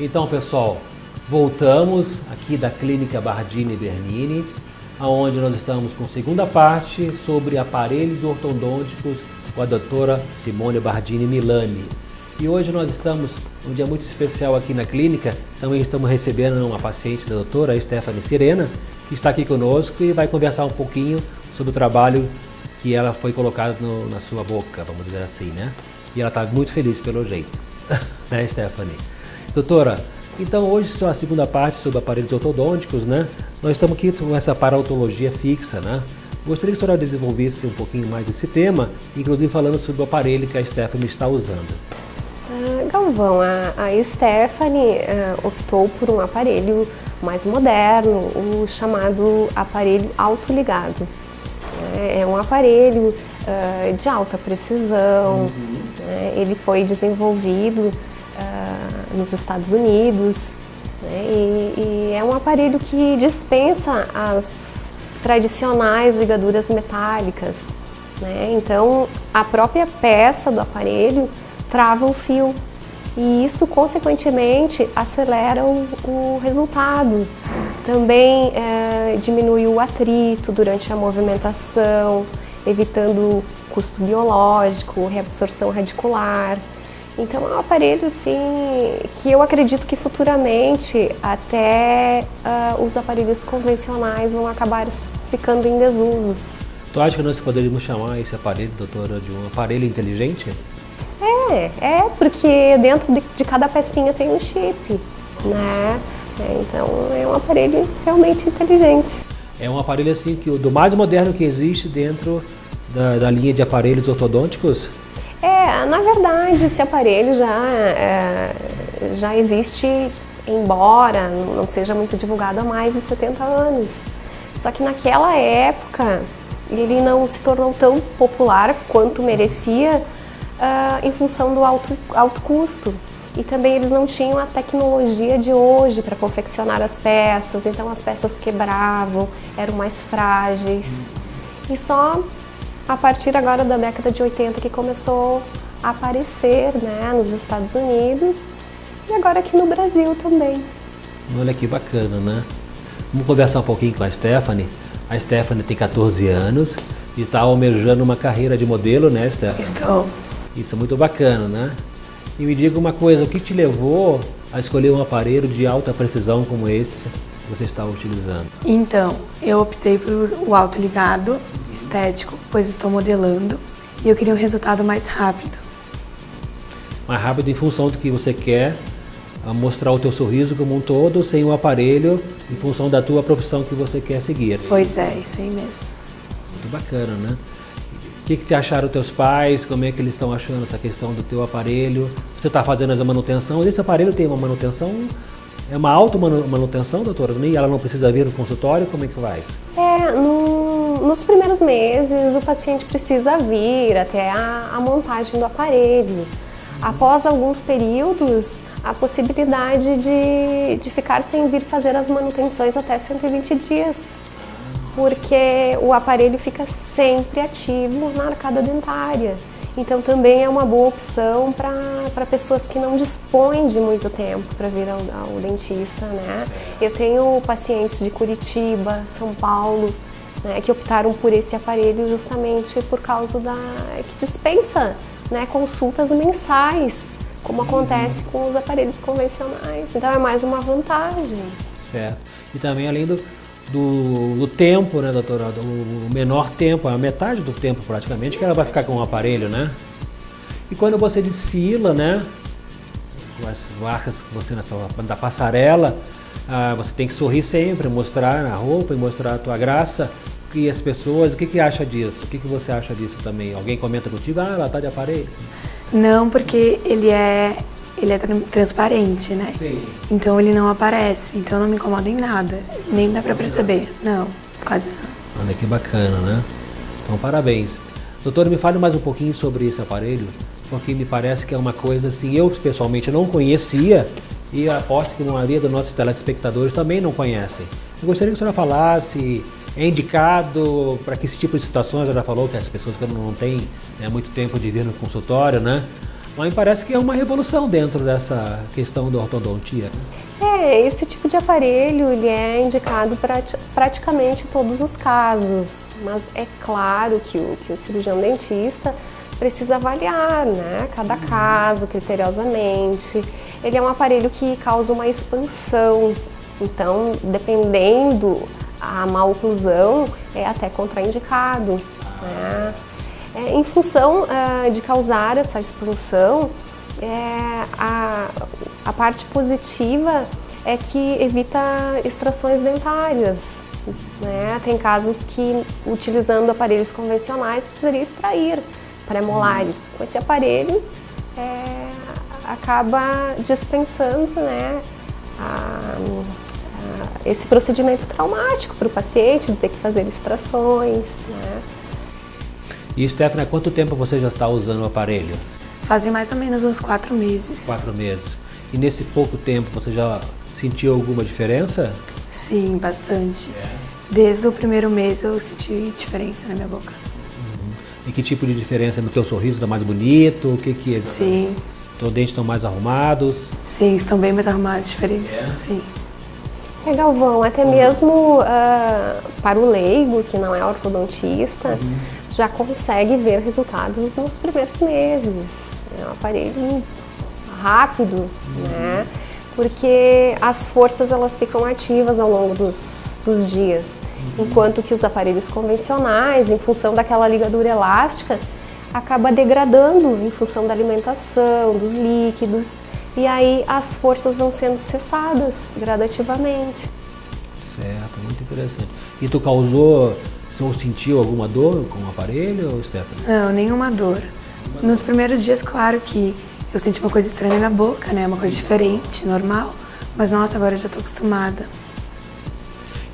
Então, pessoal, voltamos aqui da Clínica Bardini Bernini, onde nós estamos com a segunda parte sobre aparelhos ortodônticos com a doutora Simone Bardini Milani. E hoje nós estamos um dia muito especial aqui na clínica, também estamos recebendo uma paciente da doutora Stephanie Sirena, que está aqui conosco e vai conversar um pouquinho sobre o trabalho que ela foi colocado na sua boca, vamos dizer assim, né? E ela está muito feliz pelo jeito, né, Stephanie? Doutora, então hoje é a segunda parte sobre aparelhos ortodônticos, né? Nós estamos aqui com essa paraodontologia fixa, né? Gostaria que a senhora desenvolvesse um pouquinho mais esse tema, inclusive falando sobre o aparelho que a Stephanie está usando. Galvão, a Stephanie optou por um aparelho mais moderno, o chamado aparelho autoligado. É um aparelho de alta precisão, né? Ele foi desenvolvido nos Estados Unidos, né? E é um aparelho que dispensa as tradicionais ligaduras metálicas, né? Então a própria peça do aparelho trava o fio e isso consequentemente acelera o resultado. Também diminui o atrito durante a movimentação, evitando custo biológico, reabsorção radicular. Então é um aparelho assim, que eu acredito que futuramente até os aparelhos convencionais vão acabar ficando em desuso. Tu acha que nós poderíamos chamar esse aparelho, doutora, de um aparelho inteligente? Porque dentro de cada pecinha tem um chip, né? Então é um aparelho realmente inteligente. É um aparelho assim do mais moderno que existe dentro da linha de aparelhos ortodônticos? Na verdade esse aparelho já existe, embora não seja muito divulgado há mais de 70 anos. Só que naquela época ele não se tornou tão popular quanto merecia em função do alto custo. E também eles não tinham a tecnologia de hoje para confeccionar as peças, então as peças quebravam, eram mais frágeis. E só a partir agora da década de 80 que começou a aparecer, né, nos Estados Unidos e agora aqui no Brasil também. Olha que bacana, né? Vamos conversar um pouquinho com a Stephanie. A Stephanie tem 14 anos e está almejando uma carreira de modelo, né, Stephanie? Estou. Isso é muito bacana, né? E me diga uma coisa, o que te levou a escolher um aparelho de alta precisão como esse que você está utilizando? Então, eu optei por o autoligado estético, pois estou modelando e eu queria um resultado mais rápido. Mais rápido em função do que você quer mostrar o teu sorriso como um todo, sem o aparelho, em função da tua profissão que você quer seguir. Pois é, isso aí mesmo. Muito bacana, né? O que te acharam teus pais? Como é que eles estão achando essa questão do teu aparelho? Você está fazendo essa manutenção? Esse aparelho tem uma manutenção? É uma auto-manutenção, doutora? E ela não precisa vir no consultório? Como é que faz? Nos primeiros meses o paciente precisa vir até a montagem do aparelho. Após alguns períodos, a possibilidade de ficar sem vir fazer as manutenções até 120 dias. Porque o aparelho fica sempre ativo na arcada dentária. Então também é uma boa opção para pessoas que não dispõem de muito tempo para vir ao dentista, né? Eu tenho pacientes de Curitiba, São Paulo, né, que optaram por esse aparelho justamente por causa que dispensa, né, consultas mensais, como acontece com os aparelhos convencionais. Então é mais uma vantagem. Certo. E também além do tempo, né, doutora? O menor tempo, a metade do tempo praticamente, que ela vai ficar com o aparelho, né? E quando você desfila, né, com as marcas que você da passarela, você tem que sorrir sempre, mostrar a roupa e mostrar a tua graça. E as pessoas, o que acha disso? O que você acha disso também? Alguém comenta contigo, ela tá de aparelho? Não, porque ele é transparente, né? Sim. Então ele não aparece, então não me incomoda em nada, nem dá pra perceber. Não, quase não. Olha que bacana, né? Então parabéns. Doutora, me fale mais um pouquinho sobre esse aparelho, porque me parece que é uma coisa assim, eu pessoalmente não conhecia e aposto que a maioria dos nossos telespectadores também não conhecem. Eu gostaria que a senhora falasse, é indicado para que esse tipo de situações, ela já falou que as pessoas que não têm muito tempo de vir no consultório, né? Mas parece que é uma revolução dentro dessa questão da ortodontia. Esse tipo de aparelho ele é indicado para praticamente todos os casos, mas é claro que o cirurgião dentista precisa avaliar, né, cada caso criteriosamente. Ele é um aparelho que causa uma expansão, então dependendo a má oclusão é até contraindicado, né? Em função de causar essa expansão, a parte positiva é que evita extrações dentárias, né? Tem casos que, utilizando aparelhos convencionais, precisaria extrair pré-molares. Com esse aparelho, acaba dispensando, né, esse procedimento traumático para o paciente, de ter que fazer extrações, né? E Stephanie, há quanto tempo você já está usando o aparelho? Fazem mais ou menos uns 4 meses. 4 meses. E nesse pouco tempo você já sentiu alguma diferença? Sim, bastante. Desde o primeiro mês eu senti diferença na minha boca. E que tipo de diferença? No teu sorriso está mais bonito? O que é? Sim. Teus dentes estão mais arrumados? Sim, estão bem mais arrumados, diferentes. Sim. Galvão, até mesmo para o leigo, que não é ortodontista, já consegue ver resultados nos primeiros meses. É um aparelho rápido, né? Porque as forças elas ficam ativas ao longo dos dias, enquanto que os aparelhos convencionais, em função daquela ligadura elástica, acaba degradando em função da alimentação, dos líquidos, e aí as forças vão sendo cessadas gradativamente. Certo, muito interessante. E tu causou, ou sentiu alguma dor com o aparelho, Stephanie? Não, nenhuma dor. Nos primeiros dias, claro que eu senti uma coisa estranha na boca, né? Uma coisa diferente, normal. Mas nossa, agora eu já estou acostumada.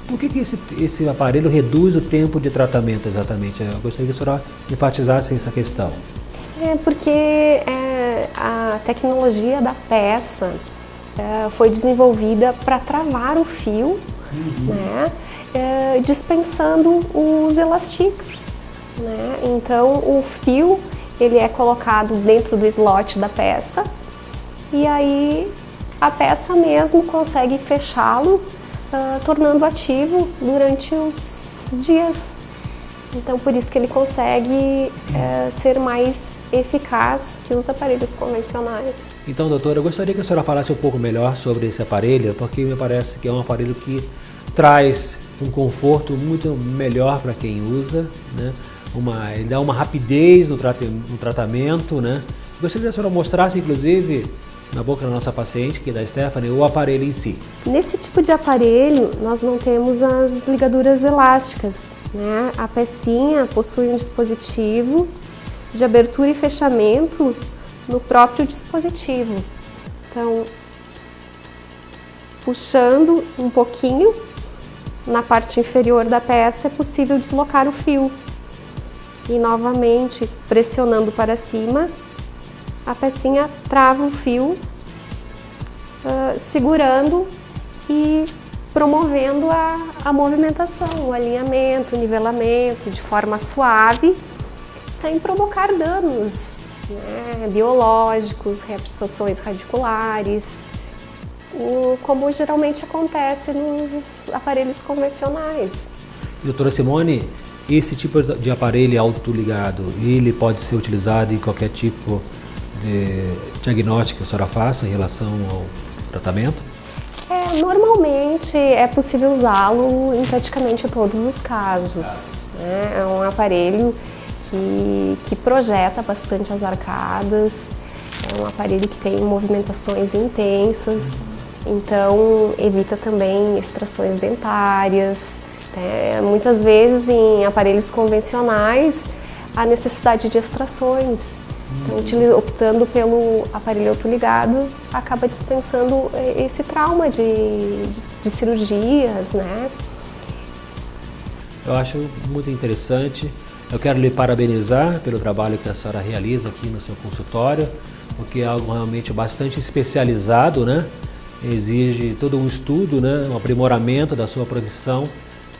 Por que esse aparelho reduz o tempo de tratamento exatamente? Eu gostaria que a senhora enfatizasse essa questão. Porque a tecnologia da peça foi desenvolvida para travar o fio, né? Dispensando os elastiques, né? Então o fio ele é colocado dentro do slot da peça e aí a peça mesmo consegue fechá-lo, tornando ativo durante os dias. Então por isso que ele consegue ser mais eficaz que os aparelhos convencionais. Então, doutora, eu gostaria que a senhora falasse um pouco melhor sobre esse aparelho, porque me parece que é um aparelho que traz um conforto muito melhor para quem usa, né? Ele dá uma rapidez no tratamento, né? Gostaria que a senhora mostrasse, inclusive, na boca da nossa paciente, que é da Stephanie, o aparelho em si. Nesse tipo de aparelho, nós não temos as ligaduras elásticas, né? A pecinha possui um dispositivo de abertura e fechamento no próprio dispositivo. Então, puxando um pouquinho na parte inferior da peça é possível deslocar o fio. E novamente, pressionando para cima, a pecinha trava o fio, segurando e promovendo a movimentação, o alinhamento, o nivelamento de forma suave, sem provocar danos, né, biológicos, reabsorções radiculares, como geralmente acontece nos aparelhos convencionais. Doutora Simone, esse tipo de aparelho autoligado, ele pode ser utilizado em qualquer tipo de diagnóstico que a senhora faça em relação ao tratamento? Normalmente é possível usá-lo em praticamente todos os casos, né? É um aparelho que projeta bastante as arcadas, é um aparelho que tem movimentações intensas, então evita também extrações dentárias. Muitas vezes em aparelhos convencionais há necessidade de extrações, então optando pelo aparelho autoligado acaba dispensando esse trauma de cirurgias, né? Eu acho muito interessante. Eu quero lhe parabenizar pelo trabalho que a senhora realiza aqui no seu consultório, porque é algo realmente bastante especializado, né? Exige todo um estudo, né? Um aprimoramento da sua profissão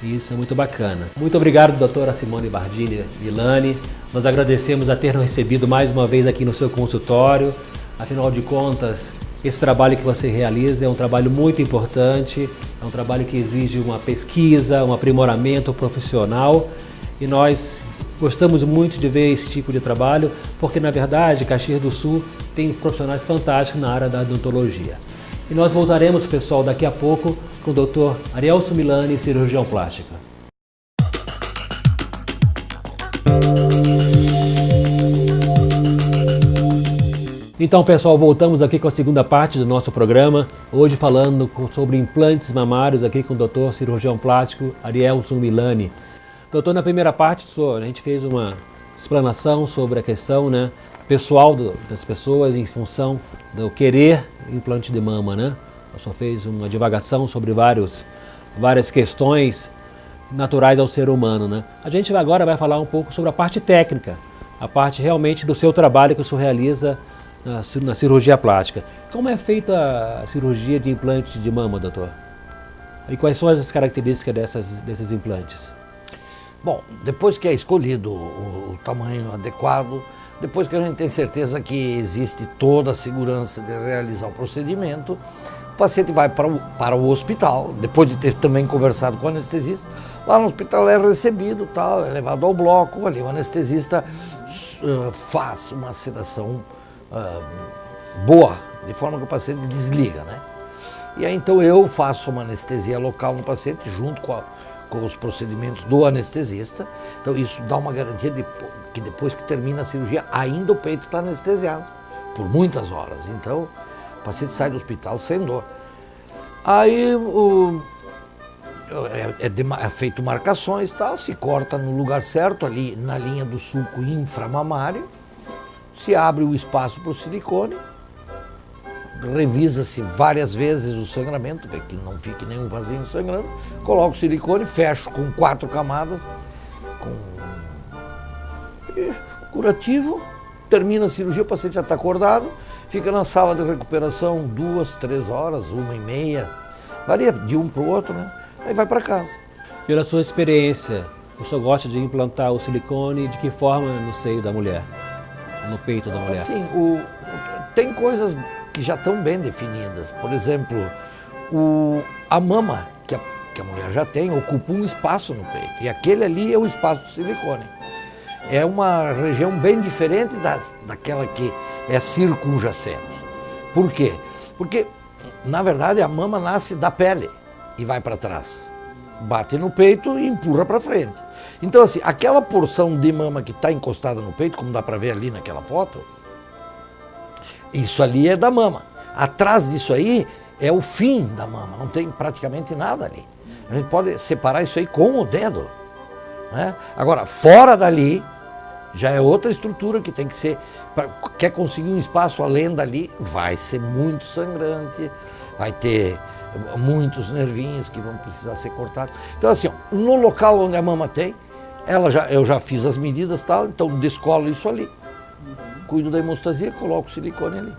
Isso é muito bacana. Muito obrigado, doutora Simone Bardini Milani. Nós agradecemos a ter nos recebido mais uma vez aqui no seu consultório. Afinal de contas, esse trabalho que você realiza é um trabalho muito importante, é um trabalho que exige uma pesquisa, um aprimoramento profissional, e nós gostamos muito de ver esse tipo de trabalho, porque na verdade Caxias do Sul tem profissionais fantásticos na área da odontologia. E nós voltaremos, pessoal, daqui a pouco com o Dr. Arielson Milani, cirurgião plástico. Então, pessoal, voltamos aqui com a segunda parte do nosso programa, hoje falando sobre implantes mamários aqui com o Dr. cirurgião plástico Arielson Milani. Doutor, na primeira parte, a gente fez uma explanação sobre a questão, né, pessoal das pessoas em função do querer implante de mama, né? O senhor fez uma divagação sobre várias questões naturais ao ser humano, né? A gente agora vai falar um pouco sobre a parte técnica, a parte realmente do seu trabalho que o senhor realiza na cirurgia plástica. Como é feita a cirurgia de implante de mama, doutor? E quais são as características desses implantes? Bom, depois que é escolhido o tamanho adequado, depois que a gente tem certeza que existe toda a segurança de realizar o procedimento, o paciente vai para o hospital, depois de ter também conversado com o anestesista. Lá no hospital é recebido, é levado ao bloco, ali o anestesista faz uma sedação boa, de forma que o paciente desliga, né? E aí então eu faço uma anestesia local no paciente, junto com os procedimentos do anestesista. Então isso dá uma garantia de que depois que termina a cirurgia, ainda o peito está anestesiado, por muitas horas. Então o paciente sai do hospital sem dor. Aí é feito marcações, tal, se corta no lugar certo, ali na linha do sulco inframamário, se abre o espaço para o silicone, revisa-se várias vezes o sangramento, vê que não fique nenhum vasinho sangrando, coloca o silicone, fecho com 4 camadas, curativo, termina a cirurgia, o paciente já está acordado, fica na sala de recuperação 2, 3 horas, 1h30, varia de um para o outro, né? Aí vai para casa. Pela sua experiência, o senhor gosta de implantar o silicone de que forma no seio da mulher, no peito da mulher? Sim, tem coisas que já estão bem definidas. Por exemplo, a mama que a mulher já tem ocupa um espaço no peito, e aquele ali é o espaço do silicone. É uma região bem diferente daquela que é circunjacente. Por quê? Porque, na verdade, a mama nasce da pele e vai para trás. Bate no peito e empurra para frente. Então, assim, aquela porção de mama que está encostada no peito, como dá para ver ali naquela foto, isso ali é da mama. Atrás disso aí é o fim da mama, não tem praticamente nada ali. A gente pode separar isso aí com o dedo, né? Agora, fora dali, já é outra estrutura que tem que ser, quer conseguir um espaço além dali, vai ser muito sangrante, vai ter muitos nervinhos que vão precisar ser cortados. Então assim, ó, no local onde a mama tem, eu já fiz as medidas, tal, então descolo isso ali, cuido da hemostasia, coloco o silicone ali.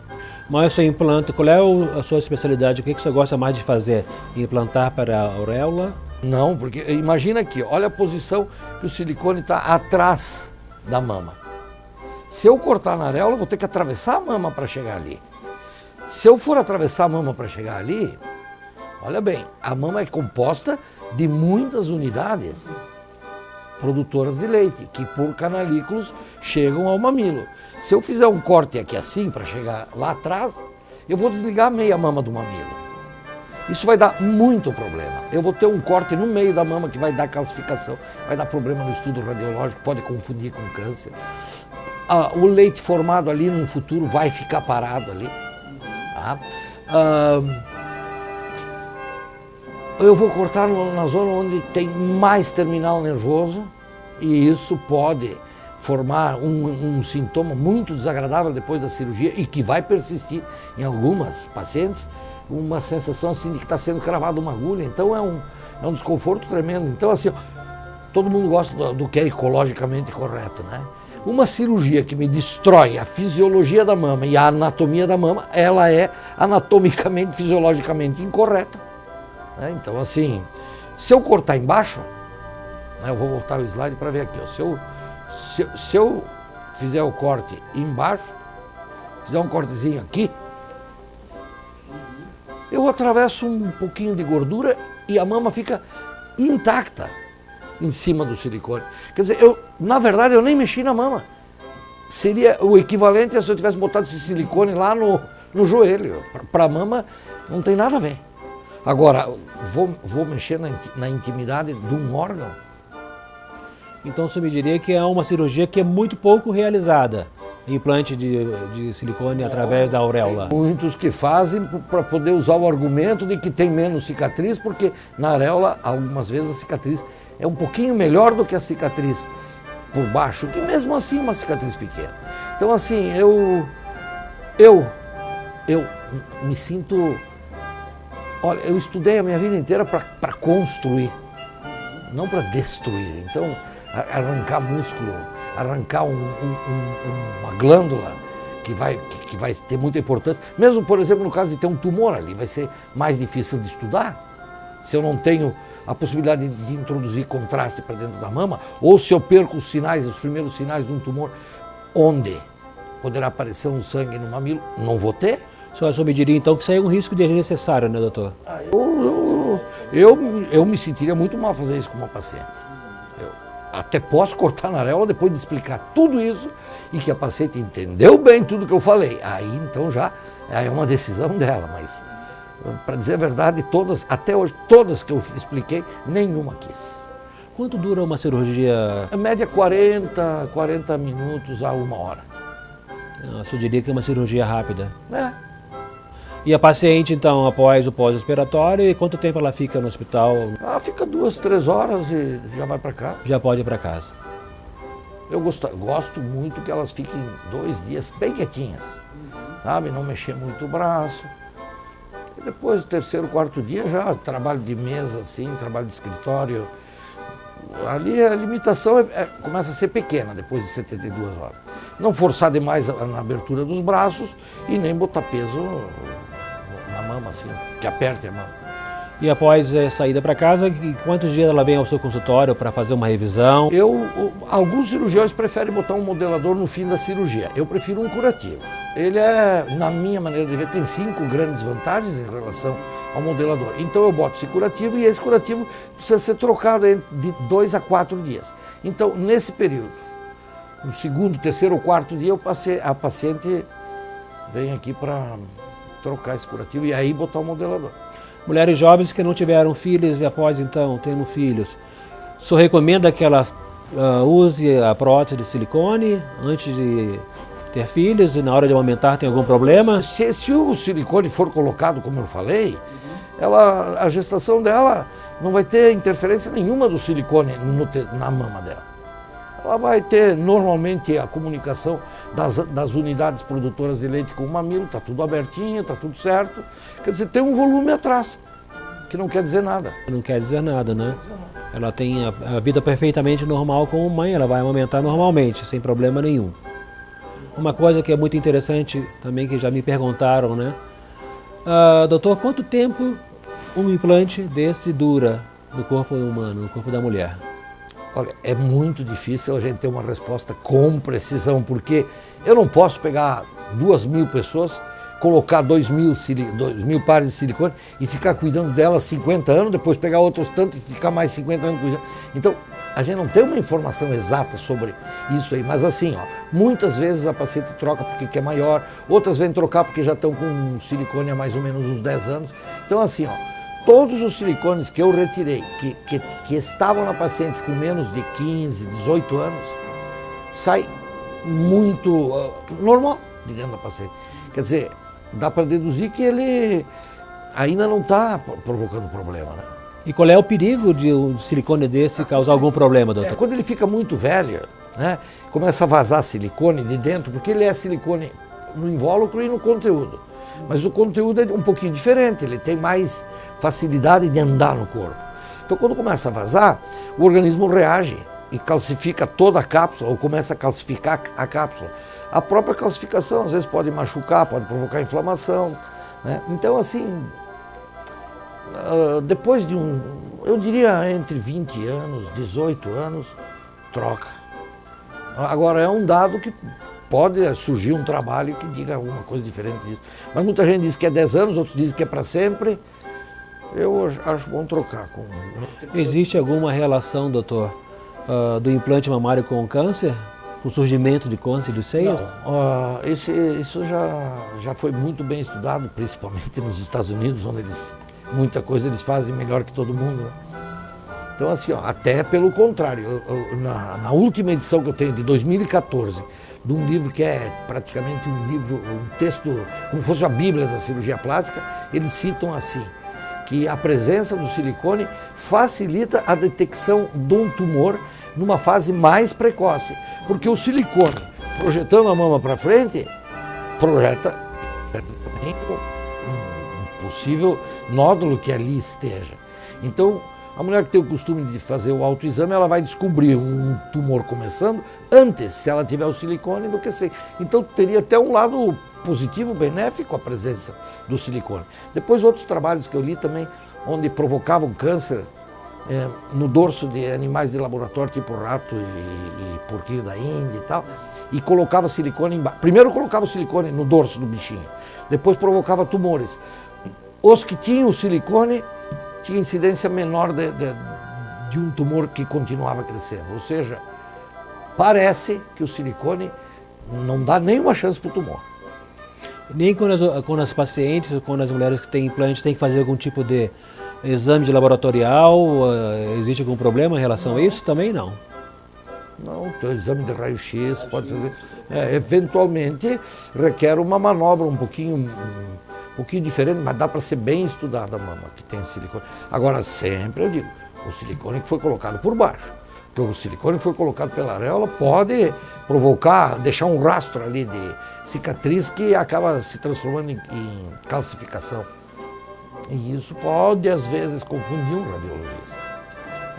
Mas o seu implante, qual é a sua especialidade? O que você gosta mais de fazer? Implantar para a auréola? Não, porque imagina aqui, olha a posição que o silicone está atrás da mama. Se eu cortar na areola, eu vou ter que atravessar a mama para chegar ali. Se eu for atravessar a mama para chegar ali, olha bem, a mama é composta de muitas unidades produtoras de leite, que por canalículos chegam ao mamilo. Se eu fizer um corte aqui assim, para chegar lá atrás, eu vou desligar meia mama do mamilo. Isso vai dar muito problema. Eu vou ter um corte no meio da mama que vai dar calcificação, vai dar problema no estudo radiológico, pode confundir com câncer. O leite formado ali no futuro vai ficar parado ali. Tá? Eu vou cortar na zona onde tem mais terminal nervoso, e isso pode formar um sintoma muito desagradável depois da cirurgia e que vai persistir em algumas pacientes, uma sensação assim de que está sendo cravada uma agulha. Então é um desconforto tremendo. Então assim, ó, todo mundo gosta do que é ecologicamente correto, né? Uma cirurgia que me destrói a fisiologia da mama e a anatomia da mama, ela é anatomicamente, fisiologicamente incorreta, né? Então assim, se eu cortar embaixo, né? Eu vou voltar o slide para ver aqui. Ó. Se eu fizer o corte embaixo, fizer um cortezinho aqui, eu atravesso um pouquinho de gordura e a mama fica intacta em cima do silicone. Quer dizer, na verdade, eu nem mexi na mama. Seria o equivalente a se eu tivesse botado esse silicone lá no joelho. Para a mama, não tem nada a ver. Agora, vou mexer na intimidade de um órgão? Então você me diria que é uma cirurgia que é muito pouco realizada, implante de silicone através da auréola. Muitos que fazem para poder usar o argumento de que tem menos cicatriz, porque na auréola, algumas vezes, a cicatriz é um pouquinho melhor do que a cicatriz por baixo, que mesmo assim é uma cicatriz pequena. Então assim, eu me sinto... Olha, eu estudei a minha vida inteira para construir, não para destruir. Então, arrancar músculo, arrancar uma glândula que vai ter muita importância. Mesmo, por exemplo, no caso de ter um tumor ali, vai ser mais difícil de estudar. Se eu não tenho a possibilidade de introduzir contraste para dentro da mama, ou se eu perco os primeiros sinais de um tumor, onde poderá aparecer um sangue no mamilo, não vou ter. O senhor me diria então que isso aí é um risco desnecessário, né, doutor? Eu me sentiria muito mal fazer isso com uma paciente. Eu até posso cortar na auréola depois de explicar tudo isso e que a paciente entendeu bem tudo que eu falei. Aí então já é uma decisão dela, mas para dizer a verdade, até hoje, todas que eu expliquei, nenhuma quis. Quanto dura uma cirurgia? A média 40 minutos a 1 hora. O senhor diria que é uma cirurgia rápida? É. E a paciente, então, após o pós-operatório, e quanto tempo ela fica no hospital? Fica 2, 3 horas e já vai para casa. Já pode ir para casa. Eu gosto muito que elas fiquem 2 dias bem quietinhas, sabe? Não mexer muito o braço. E depois, o 3º, 4º dia, já trabalho de mesa, assim, trabalho de escritório. Ali a limitação começa a ser pequena, depois de 72 horas. Não forçar demais na abertura dos braços e nem botar peso na mama, assim, que aperte a mama. E após a saída para casa, quantos dias ela vem ao seu consultório para fazer uma revisão? Alguns cirurgiões preferem botar um modelador no fim da cirurgia. Eu prefiro um curativo. Ele na minha maneira de ver, tem 5 grandes vantagens em relação ao modelador. Então eu boto esse curativo e esse curativo precisa ser trocado de 2 a 4 dias. Então, nesse período, no 2º, 3º ou 4º dia, a paciente vem aqui para trocar esse curativo e aí botar o modelador. Mulheres jovens que não tiveram filhos e após, então, tendo filhos, o senhor recomenda que ela use a prótese de silicone antes de ter filhos e na hora de amamentar tem algum problema? Se o silicone for colocado, como eu falei, a gestação dela não vai ter interferência nenhuma do silicone na mama dela. Ela vai ter normalmente a comunicação das unidades produtoras de leite com o mamilo, está tudo abertinho, está tudo certo. Quer dizer, tem um volume atrás, que não quer dizer nada. Não quer dizer nada, né? Ela tem a vida perfeitamente normal com a mãe, ela vai amamentar normalmente, sem problema nenhum. Uma coisa que é muito interessante também, que já me perguntaram, né? Doutor, quanto tempo um implante desse dura no corpo humano, no corpo da mulher? Olha, é muito difícil a gente ter uma resposta com precisão, porque eu não posso pegar 2.000 pessoas, colocar 2.000 pares de silicone e ficar cuidando delas 50 anos, depois pegar outros tantos e ficar mais 50 anos cuidando. Então, a gente não tem uma informação exata sobre isso aí, mas assim, muitas vezes a paciente troca porque quer maior, outras vêm trocar porque já estão com um silicone há mais ou menos uns 10 anos. Então assim, todos os silicones que eu retirei, que estavam na paciente com menos de 15, 18 anos, sai muito normal de dentro da paciente. Quer dizer, dá para deduzir que ele ainda não está provocando problema, né? E qual é o perigo de um silicone desse causar algum problema, doutor? Quando ele fica muito velho, né, começa a vazar silicone de dentro, porque ele é silicone no invólucro e no conteúdo. Mas o conteúdo é um pouquinho diferente, ele tem mais facilidade de andar no corpo. Então quando começa a vazar, o organismo reage e calcifica toda a cápsula, ou começa a calcificar a cápsula. A própria calcificação às vezes pode machucar, pode provocar inflamação, né? Então assim, depois de eu diria entre 20 anos, 18 anos, troca. Agora é um dado que pode surgir um trabalho que diga alguma coisa diferente disso. Mas muita gente diz que é 10 anos, outros dizem que é para sempre. Eu acho bom trocar. Existe alguma relação, doutor, do implante mamário com o câncer? O surgimento de câncer de seios? Não, isso já foi muito bem estudado, principalmente nos Estados Unidos, onde muita coisa eles fazem melhor que todo mundo. Né? Então, assim, até pelo contrário, na última edição que eu tenho, de 2014, de um livro que é praticamente um texto, como se fosse a Bíblia da cirurgia plástica, eles citam assim, que a presença do silicone facilita a detecção de um tumor numa fase mais precoce. Porque o silicone, projetando a mama para frente, projeta também um possível nódulo que ali esteja. Então, a mulher que tem o costume de fazer o autoexame, ela vai descobrir um tumor começando antes, se ela tiver o silicone, do que sem. Então, teria até um lado positivo, benéfico a presença do silicone. Depois, outros trabalhos que eu li também, onde provocavam câncer no dorso de animais de laboratório, tipo rato e porquinho da Índia e tal, e colocava silicone embaixo. Primeiro colocava o silicone no dorso do bichinho, depois provocava tumores. Os que tinham o silicone tinha incidência menor de um tumor que continuava crescendo. Ou seja, parece que o silicone não dá nenhuma chance para o tumor. Nem quando as pacientes, ou quando as mulheres que têm implante têm que fazer algum tipo de exame de laboratorial, existe algum problema em relação a isso? Também não. Não, o exame de raio-x pode fazer. Eventualmente requer uma manobra um pouquinho diferente, mas dá para ser bem estudada a mama que tem silicone. Agora, sempre eu digo, o silicone que foi colocado por baixo. Porque o silicone que foi colocado pela areola pode provocar, deixar um rastro ali de cicatriz que acaba se transformando em calcificação. E isso pode, às vezes, confundir um radiologista.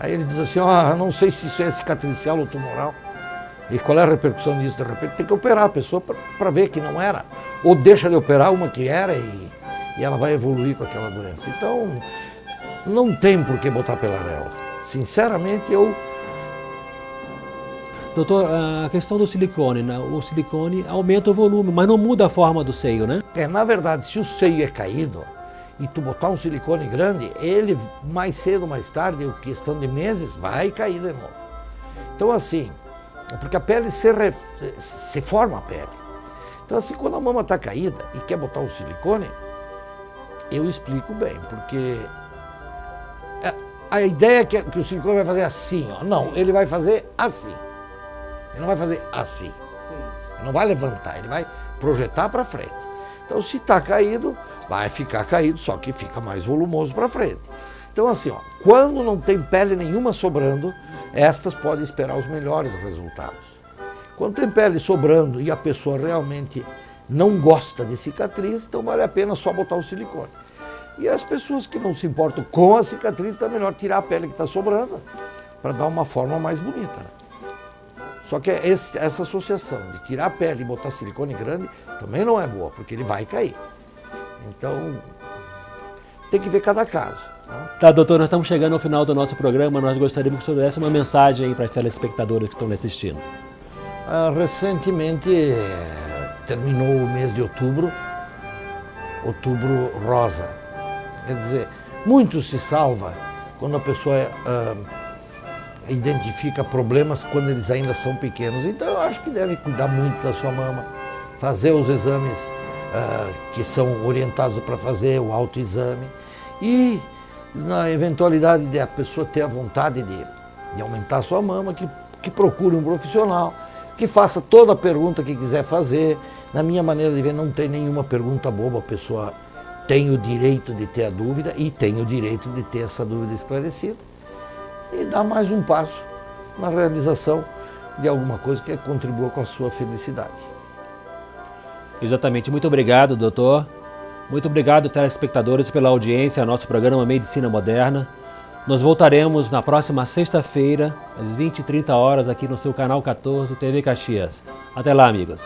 Aí ele diz assim, não sei se isso é cicatricial ou tumoral. E qual é a repercussão disso? De repente tem que operar a pessoa para ver que não era. Ou deixa de operar uma que era e ela vai evoluir com aquela doença. Então, não tem por que botar pela areola. Sinceramente, Doutor, a questão do silicone, né? O silicone aumenta o volume, mas não muda a forma do seio, né? Na verdade, se o seio é caído e tu botar um silicone grande, ele mais cedo ou mais tarde, questão de meses, vai cair de novo. Então assim, porque a pele se forma a pele. Então assim, quando a mama está caída e quer botar um silicone, eu explico bem, porque a ideia é que o silicone vai fazer assim, não, ele vai fazer assim. Ele não vai fazer assim. Ele não vai levantar, ele vai projetar para frente. Então, se está caído, vai ficar caído, só que fica mais volumoso para frente. Então, assim, quando não tem pele nenhuma sobrando, estas podem esperar os melhores resultados. Quando tem pele sobrando e a pessoa realmente não gosta de cicatriz, então vale a pena só botar o silicone. E as pessoas que não se importam com a cicatriz, então é melhor tirar a pele que está sobrando para dar uma forma mais bonita. Só que essa associação de tirar a pele e botar silicone grande também não é boa, porque ele vai cair. Então, tem que ver cada caso. Né? Tá, doutor, nós estamos chegando ao final do nosso programa. Nós gostaríamos que o senhor desse uma mensagem para os telespectadores que estão assistindo. Recentemente terminou o mês de outubro rosa. Quer dizer, muito se salva quando a pessoa identifica problemas quando eles ainda são pequenos. Então eu acho que deve cuidar muito da sua mama, fazer os exames que são orientados para fazer, o autoexame, e na eventualidade de a pessoa ter a vontade de aumentar a sua mama, que procure um profissional, que faça toda a pergunta que quiser fazer. Na minha maneira de ver, não tem nenhuma pergunta boba, a pessoa tem o direito de ter a dúvida e tem o direito de ter essa dúvida esclarecida. E dar mais um passo na realização de alguma coisa que contribua com a sua felicidade. Exatamente. Muito obrigado, doutor. Muito obrigado, telespectadores, pela audiência ao nosso programa Medicina Moderna. Nós voltaremos na próxima sexta-feira, às 20h30, aqui no seu canal 14 TV Caxias. Até lá, amigos.